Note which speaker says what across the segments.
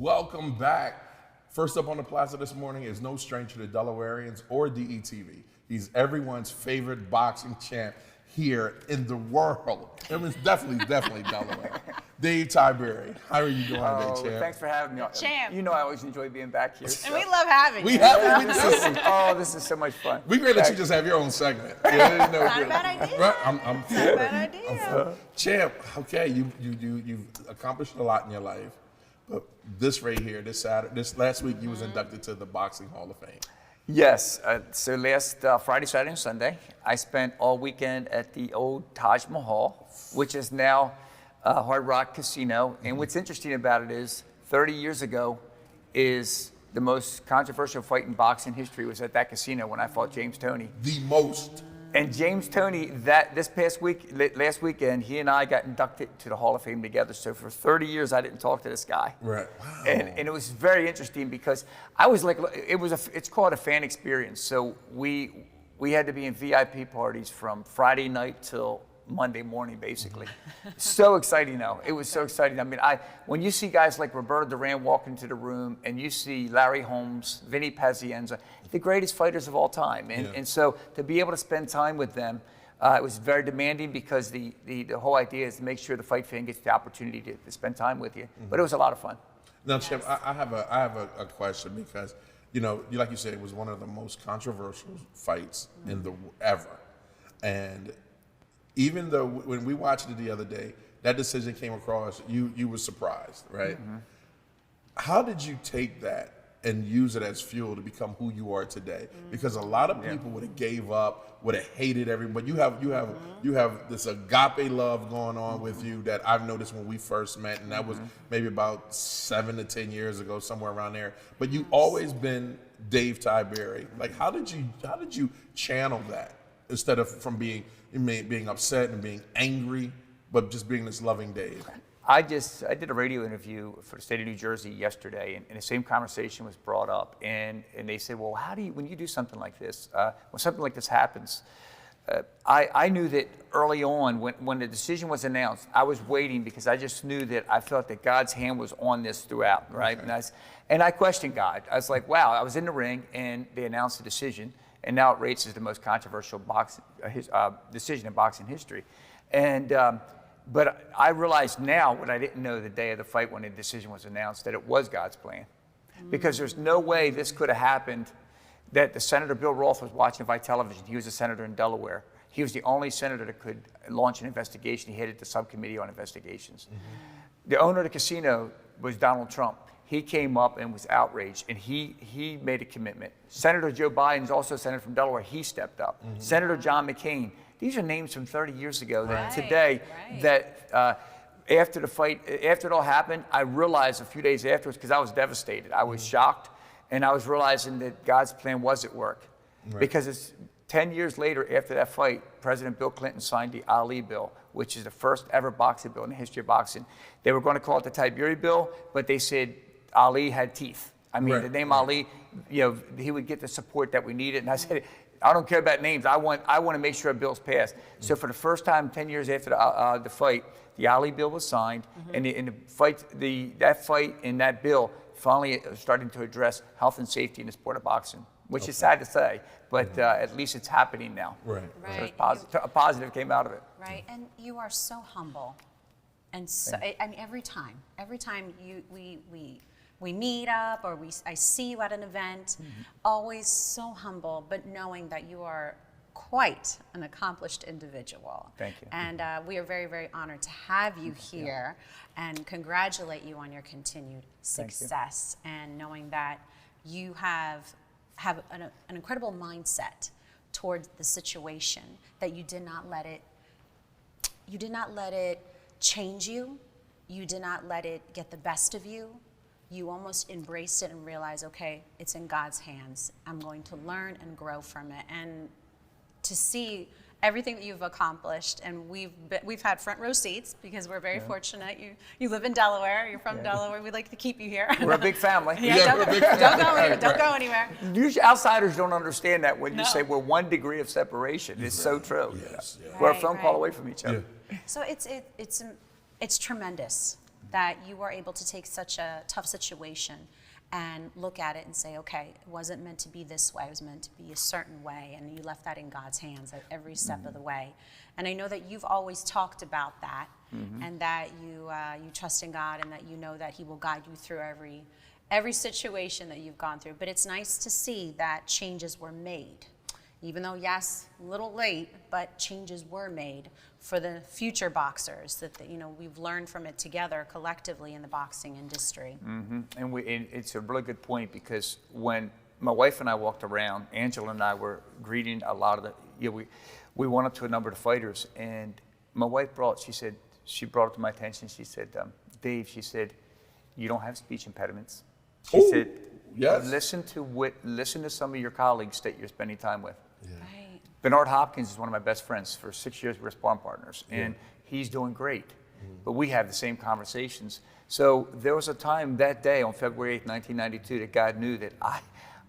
Speaker 1: Welcome back. First up on the plaza this morning is no stranger to Delawareans or DETV. He's everyone's favorite boxing champ here in the world. I mean, it's definitely Delaware. Dave Tiberi, how are you doing today, champ?
Speaker 2: Thanks for having me.
Speaker 3: Champ.
Speaker 2: You know I always enjoy being back here.
Speaker 3: And we love having you.
Speaker 2: This is so much fun.
Speaker 1: We great that you just have your own segment.
Speaker 3: Not a bad idea.
Speaker 1: Right? I'm
Speaker 3: Not a bad idea.
Speaker 1: Champ, okay, you've accomplished a lot in your life, but this right here, this last week, you was inducted to the Boxing Hall of Fame.
Speaker 2: Yes, so last Friday, Saturday, and Sunday, I spent all weekend at the old Taj Mahal, which is now Hard Rock Casino. And what's interesting about it is 30 years ago is the most controversial fight in boxing history was at that casino when I fought James Toney.
Speaker 1: The most.
Speaker 2: And James Toney, last weekend, he and I got inducted to the Hall of Fame together. So for 30 years, I didn't talk to this guy.
Speaker 1: Right. Wow.
Speaker 2: And it was very interesting because I was like, it's called a fan experience. So we had to be in VIP parties from Friday night till Monday morning, basically. So exciting, though. It was so exciting. I mean, when you see guys like Roberto Duran walk into the room, and you see Larry Holmes, Vinny Pazienza, the greatest fighters of all time, and so to be able to spend time with them, it was very demanding because the whole idea is to make sure the fight fan gets the opportunity to spend time with you. But it was a lot of fun.
Speaker 1: Now, Chip, I have a question because like you said, it was one of the most controversial fights in the ever, and even though when we watched it the other day, that decision came across, you were surprised, right? Mm-hmm. How did you take that and use it as fuel to become who you are today? Because a lot of people would have gave up, would have hated everybody. You have this agape love going on with you that I've noticed when we first met, and that was maybe about 7 to 10 years ago, somewhere around there. But you always been Dave Tiberi. Like, how did you channel that instead of from being upset and being angry, but just being this loving Dave?
Speaker 2: I did a radio interview for the state of New Jersey yesterday, and the same conversation was brought up, and they said, well, when you do something like this, when something like this happens, I knew that early on, when the decision was announced, I was waiting because I just knew that I felt that God's hand was on this throughout, right? Okay. And I questioned God. I was like, wow, I was in the ring, and they announced the decision, and now it rates as the most controversial decision in boxing history. But I realize now what I didn't know the day of the fight when the decision was announced, that it was God's plan. Because there's no way this could have happened that the Senator Bill Roth was watching by television. He was a senator in Delaware. He was the only senator that could launch an investigation. He headed the subcommittee on investigations. The owner of the casino was Donald Trump. He came up and was outraged, and he made a commitment. Senator Joe Biden is also a senator from Delaware. He stepped up. Senator John McCain. These are names from 30 years ago that today, that after the fight, after it all happened, I realized a few days afterwards, because I was devastated. I was shocked, and I was realizing that God's plan was at work. Because it's 10 years later after that fight, President Bill Clinton signed the Ali bill, which is the first ever boxing bill in the history of boxing. They were going to call it the Tiberi bill, but they said Ali had teeth. I mean, the name Ali, he would get the support that we needed. And I said, I don't care about names. I want to make sure a bill's passed. So for the first time, 10 years after the fight, the Ali bill was signed, and that fight and that bill finally starting to address health and safety in the sport of boxing, which is sad to say, but at least it's happening now.
Speaker 3: Right.
Speaker 2: So a positive came out of it.
Speaker 3: Right, and you are so humble, and so I mean every time we meet up or I see you at an event, always so humble, but knowing that you are quite an accomplished individual.
Speaker 2: Thank you.
Speaker 3: And we are very, very honored to have you here and congratulate you on your continued success and knowing that you have an incredible mindset towards the situation, that you did not let it change you. You did not let it get the best of you. You almost embraced it and realized, okay, it's in God's hands. I'm going to learn and grow from it. And to see everything that you've accomplished, and we've had front row seats because we're very fortunate. You live in Delaware. You're from Delaware. We'd like to keep you here.
Speaker 2: We're a big family.
Speaker 3: Don't go anywhere.
Speaker 2: Usually outsiders don't understand that when you say we're 1 degree of separation. It's so true.
Speaker 1: Yes.
Speaker 2: We're a phone call away from each other.
Speaker 3: So it's tremendous that you were able to take such a tough situation and look at it and say, okay, it wasn't meant to be this way, it was meant to be a certain way, and you left that in God's hands at every step of the way. And I know that you've always talked about that, and that you trust in God, and that you know that He will guide you through every situation that you've gone through. But it's nice to see that changes were made. Even though, yes, a little late, but changes were made for the future boxers that we've learned from it together collectively in the boxing industry.
Speaker 2: And it's a really good point, because when my wife and I walked around, Angela and I were greeting a lot of we went up to a number of fighters, and my wife she brought it to my attention. She said, Dave, she said, you don't have speech impediments. She said,
Speaker 1: yes.
Speaker 2: listen to some of your colleagues that you're spending time with.
Speaker 1: Yeah.
Speaker 3: Right.
Speaker 2: Bernard Hopkins is one of my best friends. For 6 years, we were sparring partners, and he's doing great. But we have the same conversations. So there was a time that day on February 8th, 1992, that God knew that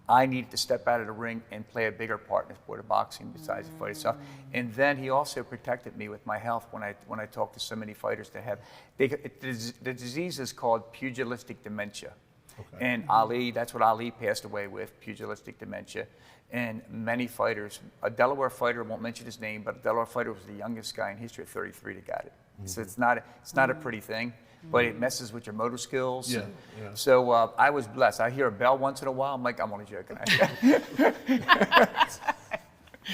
Speaker 2: I needed to step out of the ring and play a bigger part in the sport of boxing besides the fight itself. And then He also protected me with my health when I talked to so many fighters that have, the disease is called pugilistic dementia. Okay. And Ali, that's what Ali passed away with, pugilistic dementia. And many fighters, a Delaware fighter, I won't mention his name, but a Delaware fighter was the youngest guy in history at 33 that got it. So it's not a pretty thing, but it messes with your motor skills.
Speaker 1: Yeah,
Speaker 2: So I was blessed. I hear a bell once in a while. I'm like, I'm only joking.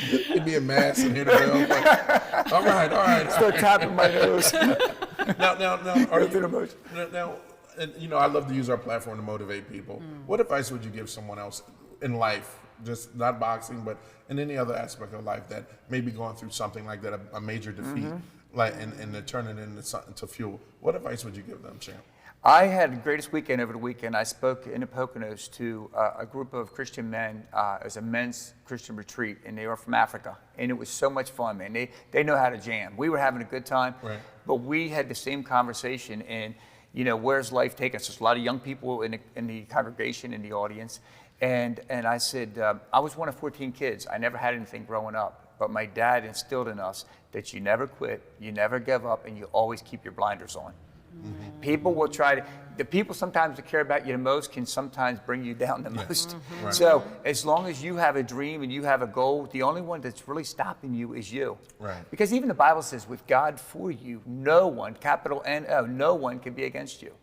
Speaker 1: It'd be a mass and hear the bell. Like, all right.
Speaker 2: Start tapping my nose.
Speaker 1: Now, and I love to use our platform to motivate people. What advice would you give someone else in life, just not boxing, but in any other aspect of life that may be going through something like that, a major defeat, like, and to turn it into something to fuel? What advice would you give them, champ?
Speaker 2: I had the greatest weekend over the weekend. I spoke in the Poconos to a group of Christian men. It was a men's Christian retreat, and they were from Africa. And it was so much fun, man. They know how to jam. We were having a good time, but we had the same conversation. And where's life taking us? There's a lot of young people in the congregation, in the audience. And I said, I was one of 14 kids. I never had anything growing up, but my dad instilled in us that you never quit, you never give up, and you always keep your blinders on. People will the people sometimes that care about you the most can sometimes bring you down the most. So as long as you have a dream and you have a goal, the only one that's really stopping you is you. Because even the Bible says, with God for you, no one, capital N-O, no one can be against you.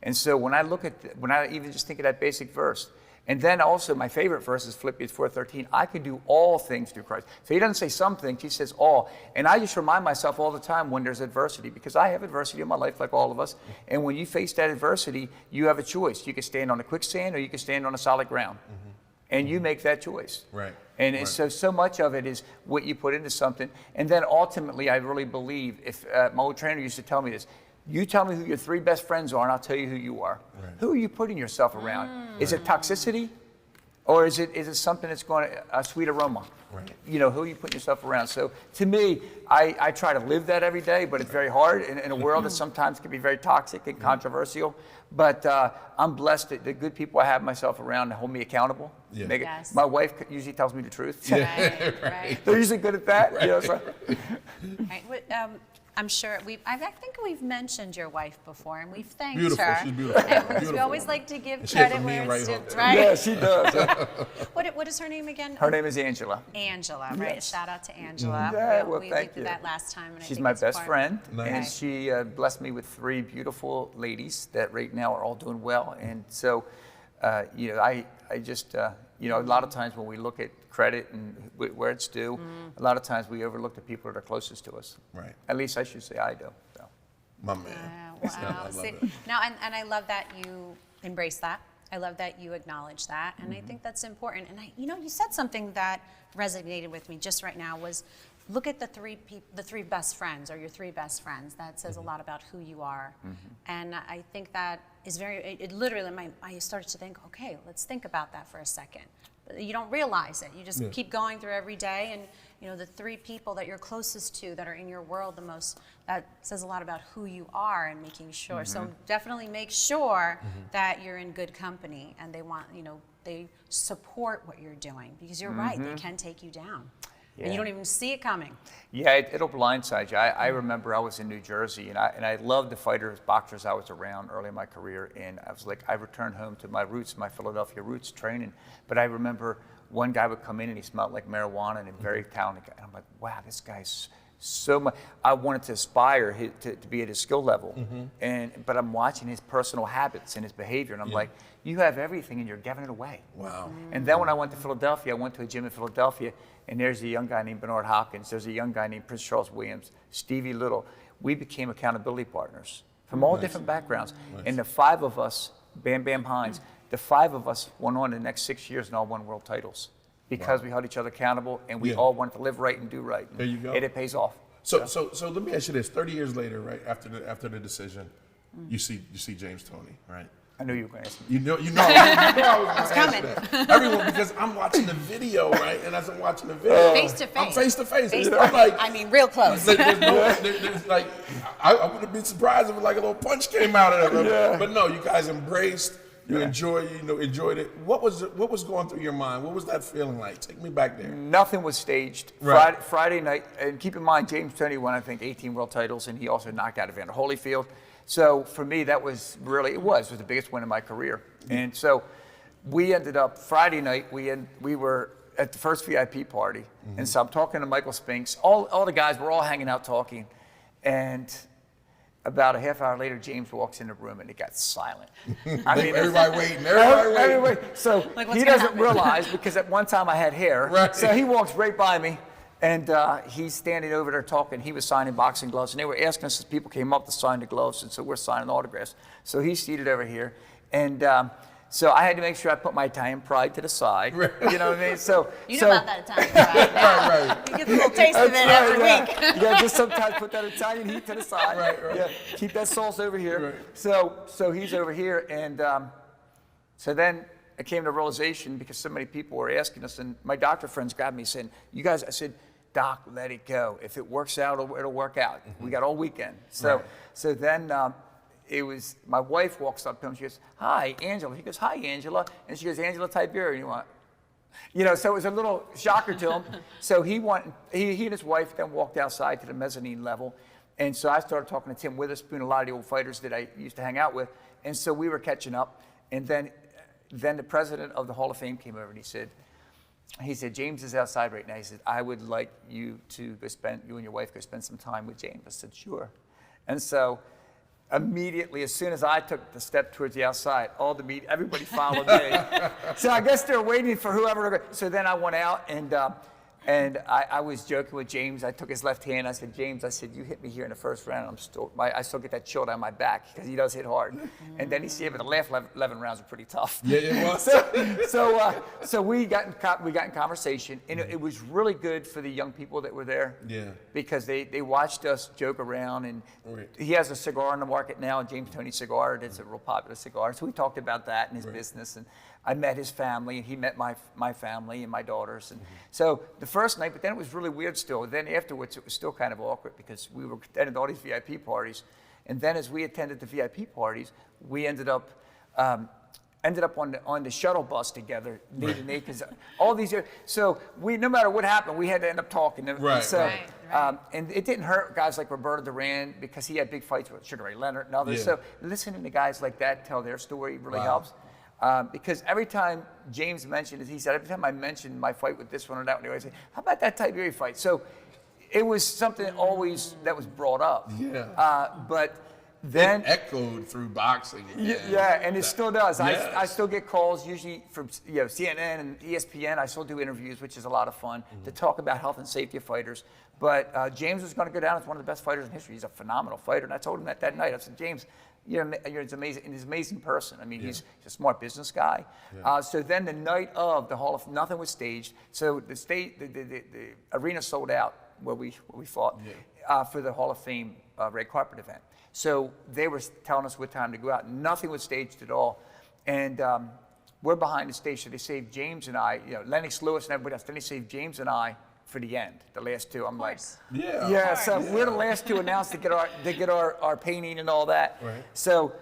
Speaker 2: And so when I even just think of that basic verse, and then also my favorite verse is Philippians 4:13. I can do all things through Christ. So He doesn't say some things, He says all. And I just remind myself all the time when there's adversity, because I have adversity in my life like all of us. And when you face that adversity, you have a choice. You can stand on a quicksand or you can stand on a solid ground. And you make that choice. And so much of it is what you put into something. And then ultimately, I really believe, if my old trainer used to tell me this, you tell me who your 3 best friends are, and I'll tell you who you are. Who are you putting yourself around? Is it toxicity, or is it something that's going to a sweet aroma? Who are you putting yourself around? So to me, I try to live that every day, but it's very hard in a world that sometimes can be very toxic and controversial. But I'm blessed that the good people I have myself around to hold me accountable. My wife usually tells me the truth. They're usually good at that. So.
Speaker 3: I'm sure I think we've mentioned your wife before, and we've thanked
Speaker 1: beautiful.
Speaker 3: her.
Speaker 1: She's beautiful.
Speaker 3: And we always like to give credit where it's due, right?
Speaker 2: Yeah, she does.
Speaker 3: What is her name again?
Speaker 2: Her name is Angela.
Speaker 3: Angela, right?
Speaker 2: Yes.
Speaker 3: Shout out to Angela.
Speaker 2: Yeah,
Speaker 3: we
Speaker 2: thank
Speaker 3: did
Speaker 2: you.
Speaker 3: that last time. And
Speaker 2: She's my best friend, and
Speaker 1: Nice.
Speaker 2: she blessed me with 3 beautiful ladies that right now are all doing well. And so, I just, a lot of times when we look at credit and where it's due, a lot of times we overlook the people that are closest to us. At least I should say I do. So.
Speaker 1: My man.
Speaker 3: Wow. Now, and I love that you embrace that. I love that you acknowledge that, and I think that's important. And you said something that resonated with me just right now was, look at the 3 best friends, or your 3 best friends. That says a lot about who you are. And I think that is it literally, I started to think, okay, let's think about that for a second. But you don't realize it. You just keep going through every day, and the 3 people that you're closest to, that are in your world the most, that says a lot about who you are, and making sure. So definitely make sure that you're in good company, and they support what you're doing, because you're right, they can take you down. and you don't even see it coming.
Speaker 2: Yeah, it'll blindside you. I remember I was in New Jersey, and I loved the fighters, boxers I was around early in my career, and I was like, I returned home to my roots, my Philadelphia roots training. But I remember one guy would come in and he smelled like marijuana and a very talented guy. And I'm like, wow, this guy's so much. I wanted to aspire to be at his skill level, but I'm watching his personal habits and his behavior, and I'm like, you have everything and you're giving it away.
Speaker 1: Wow.
Speaker 2: And then when I went to Philadelphia, I went to a gym in Philadelphia, and there's a young guy named Bernard Hopkins, there's a young guy named Prince Charles Williams, Stevie Little. We became accountability partners from all different backgrounds. And the five of us, Bam Bam Hines, the five of us went on the next 6 years and all won world titles because we held each other accountable, and we all wanted to live right and do right.
Speaker 1: There you go.
Speaker 2: And it pays off.
Speaker 1: So let me ask you this: 30 years later, right after the decision, you see James Toney, right?
Speaker 2: I knew you were going to ask me.
Speaker 1: You know I was coming. That. Everyone, because I'm watching the video, right? And as I'm watching the video,
Speaker 3: Face to face.
Speaker 1: I'm face to face.
Speaker 3: Face
Speaker 1: I'm
Speaker 3: to face.
Speaker 1: like,
Speaker 3: I mean, real close.
Speaker 1: there's like, I would have been surprised if like a little punch came out of it. Yeah. But no, you guys embraced. You enjoyed it. What was going through your mind? What was that feeling like? Take me back there.
Speaker 2: Nothing was staged.
Speaker 1: Right.
Speaker 2: Friday night, and keep in mind, James Toney won, I think, 18 world titles, and he also knocked out Evander Holyfield. So for me, that was really, it was the biggest win of my career. And so we ended up, Friday night, we were at the first VIP party. And so I'm talking to Michael Spinks. All the guys were all hanging out talking. And about a half hour later, James walks in the room and it got silent. I mean,
Speaker 1: everybody waiting.
Speaker 2: So
Speaker 3: like,
Speaker 2: he doesn't realize, because at one time I had hair.
Speaker 1: Right.
Speaker 2: So he walks right by me. And he's standing over there talking. He was signing boxing gloves, and they were asking us as people came up to sign the gloves, and so we're signing autographs. So he's seated over here, and so I had to make sure I put my Italian pride to the side. Right. You know what I mean? So
Speaker 3: You know about that Italian pride now.
Speaker 1: Right.
Speaker 3: You get a little taste of it every week.
Speaker 2: Yeah, just sometimes put that Italian heat to the side.
Speaker 1: Right.
Speaker 2: Yeah, keep that sauce over here.
Speaker 1: Right.
Speaker 2: So he's over here, and so then I came to the realization, because so many people were asking us, and my doctor friends grabbed me saying, "You guys," I said, "Doc, let it go. If it works out, it'll work out." We got all weekend. So then it was, my wife walks up to him. She goes, "Hi, Angela." He goes, "Hi, Angela." And she goes, "Angela Tiberi." And you know, so it was a little shocker to him. So he and his wife then walked outside to the mezzanine level. And so I started talking to Tim Witherspoon, a lot of the old fighters that I used to hang out with. And so we were catching up. And then the president of the Hall of Fame came over, and he said, "James is outside right now." He said, "I would like you and your wife go spend some time with James." I said, "Sure." And so immediately, as soon as I took the step towards the outside, everybody followed me. So I guess they're waiting for whoever to go. So then I went out, and I was joking with James. I took his left hand. I said, "James," I said, "you hit me here in the first round. I still get that chill down my back, because he does hit hard." And then he said, "But the last 11 rounds were pretty tough."
Speaker 1: Yeah, it was.
Speaker 2: So we got in conversation, and it was really good for the young people that were there.
Speaker 1: Yeah.
Speaker 2: Because they watched us joke around, and he has a cigar on the market now, a James Toney cigar. It's a real popular cigar. So we talked about that and his business, and I met his family, and he met my family and my daughters. And so the first night, but then it was really weird still. Then afterwards, it was still kind of awkward, because we were attending all these VIP parties. And then as we attended the VIP parties, we ended up on the shuttle bus together, knee to knee, because all these years. So no matter what happened, we had to end up talking.
Speaker 1: Right.
Speaker 2: So, and it didn't hurt guys like Roberto Duran, because he had big fights with Sugar Ray Leonard and others.
Speaker 1: Yeah.
Speaker 2: So listening to guys like that tell their story really helps. Because every time James mentioned it, he said, every time I mentioned my fight with this one or that one, he always said, "How about that Tiberi fight?" So it was something always that was brought up.
Speaker 1: Yeah.
Speaker 2: But then
Speaker 1: it echoed through boxing.
Speaker 2: Yeah, and it still does.
Speaker 1: Yes.
Speaker 2: I still get calls, usually from CNN and ESPN. I still do interviews, which is a lot of fun, to talk about health and safety of fighters. But James was going to go down as one of the best fighters in history. He's a phenomenal fighter, and I told him that night. I said, "James, you're an amazing person. I mean, he's a smart business guy." Yeah. So then the night of the Hall of nothing was staged. So the arena sold out where we fought for the Hall of Fame red carpet event. So they were telling us what time to go out. Nothing was staged at all. And we're behind the stage, so they saved James and I, Lennox Lewis and everybody else. Then they saved James and I for the end, the last two. I'm like, we're the last two announced to get our painting and all that.
Speaker 1: Right.
Speaker 2: So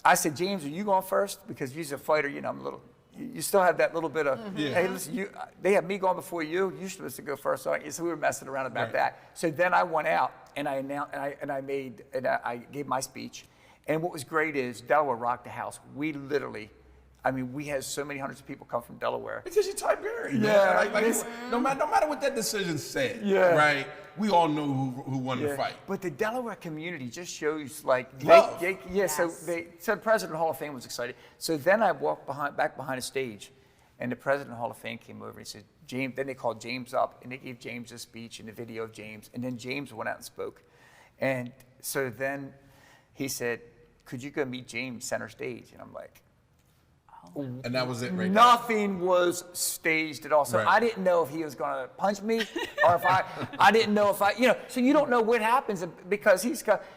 Speaker 2: I said, "James, are you going first? Because he's a fighter, I'm a little, you still have that little bit of,
Speaker 1: Yeah.
Speaker 2: hey, listen, they have me going before you. You're supposed to go first. So we were messing around about
Speaker 1: Right.
Speaker 2: that. So then I went out and I announced, I gave my speech. And what was great is Delaware rocked the house. We literally, we had so many hundreds of people come from Delaware.
Speaker 1: Because you're Tiberi.
Speaker 2: Yeah,
Speaker 1: Like, no matter what that decision said,
Speaker 2: Yeah.
Speaker 1: right? We all know who won the fight.
Speaker 2: But the Delaware community just shows like
Speaker 1: Love.
Speaker 2: So
Speaker 3: Yes.
Speaker 2: the President of the Hall of Fame was excited. So then I walked back behind the stage, and the President of the Hall of Fame came over and he said, James. Then they called James up and they gave James a speech and the video of James, and then James went out and spoke, and so then he said, "Could you go meet James center stage?" And I'm like,
Speaker 1: And that was it, right?
Speaker 2: nothing was staged at all. So
Speaker 1: Right.
Speaker 2: I didn't know if he was going to punch me or if I didn't know if so you don't know what happens because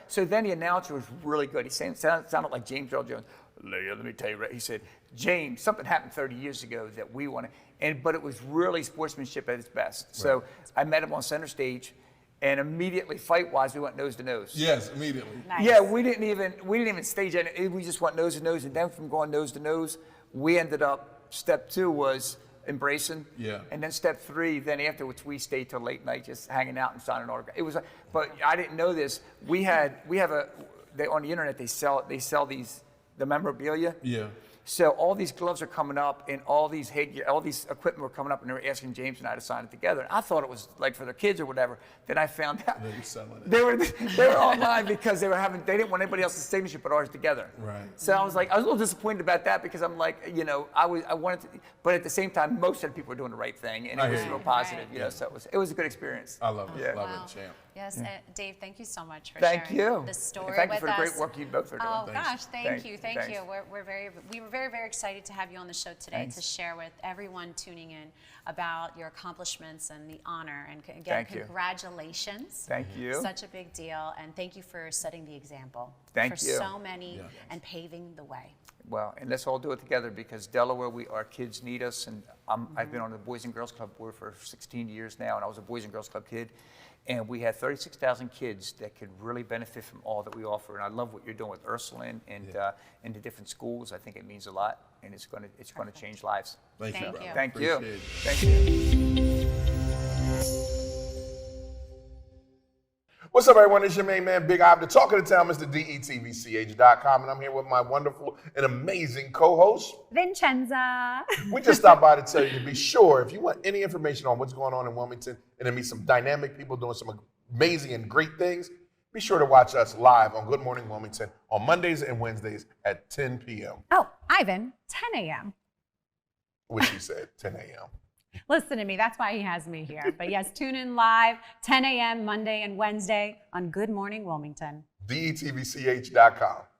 Speaker 2: so then the announcer was really good. He sounded like James Earl Jones. Let me tell you, he said, James, something happened 30 years ago that we want to, but it was really sportsmanship at its best. So I met him on center stage, and immediately fight-wise, we went nose to nose.
Speaker 1: Yes, immediately.
Speaker 3: Nice.
Speaker 2: Yeah, we didn't even stage it. We just went nose to nose, and then from going nose to nose, we ended up, step 2 was embracing.
Speaker 1: Yeah.
Speaker 2: And then step 3, then afterwards, we stayed till late night just hanging out and signing autographs. It was, but I didn't know this. On the internet, they sell the memorabilia.
Speaker 1: Yeah.
Speaker 2: So all these gloves are coming up, and all these equipment were coming up, and they were asking James and I to sign it together. And I thought it was like for their kids or whatever. Then I found out
Speaker 1: They were selling it.
Speaker 2: they were online because they didn't want anybody else's signature but ours together.
Speaker 1: Right.
Speaker 2: So I was a little disappointed about that because I'm like, I wanted to, but at the same time, most of the people were doing the right thing, and
Speaker 1: I
Speaker 2: it was
Speaker 1: hear
Speaker 2: real
Speaker 1: you.
Speaker 2: positive,
Speaker 3: Right.
Speaker 2: So it was a good experience.
Speaker 1: I love it.
Speaker 2: Yeah.
Speaker 1: Love
Speaker 3: Wow.
Speaker 1: it, champ.
Speaker 3: Yes, Dave, thank you so much for
Speaker 2: Thank
Speaker 3: sharing
Speaker 2: you.
Speaker 3: this story
Speaker 2: And thank
Speaker 3: with
Speaker 2: you for the
Speaker 3: us.
Speaker 2: great work you both are doing.
Speaker 3: Oh
Speaker 1: Thanks.
Speaker 3: gosh, thank you.
Speaker 2: Thanks.
Speaker 3: We were very, very excited to have you on the show today
Speaker 2: Thanks.
Speaker 3: to share with everyone tuning in about your accomplishments and the honor. And again,
Speaker 2: Thank you.
Speaker 3: congratulations.
Speaker 2: Thank you.
Speaker 3: Such a big deal, and thank you for setting the example
Speaker 2: Thank
Speaker 3: for
Speaker 2: you.
Speaker 3: so many
Speaker 1: Yeah.
Speaker 3: and paving the way.
Speaker 2: Well, and let's all do it together because Delaware, our kids need us. And I've been on the Boys and Girls Club board for 16 years now, and I was a Boys and Girls Club kid. And we had 36,000 kids that could really benefit from all that we offer. And I love what you're doing with Ursuline and the different schools. I think it means a lot, and it's going to change lives.
Speaker 1: Thank you,
Speaker 3: Thank
Speaker 1: brother.
Speaker 3: you.
Speaker 2: Thank you.
Speaker 1: Appreciate it.
Speaker 2: Thank you.
Speaker 1: What's up, everyone? It's your main man, Big Ob, the talk of the town, Mr. DETVCH.com, and I'm here with my wonderful and amazing co-host.
Speaker 4: Vincenza.
Speaker 1: We just stopped by to tell you to be sure, if you want any information on what's going on in Wilmington and to meet some dynamic people doing some amazing and great things, be sure to watch us live on Good Morning Wilmington on Mondays and Wednesdays at 10 p.m.,
Speaker 4: Oh, Ivan, 10 a.m.
Speaker 1: which he said, 10 a.m.
Speaker 4: Listen to me. That's why he has me here. But yes, tune in live, 10 a.m. Monday and Wednesday on Good Morning Wilmington.
Speaker 1: DETVCH.com.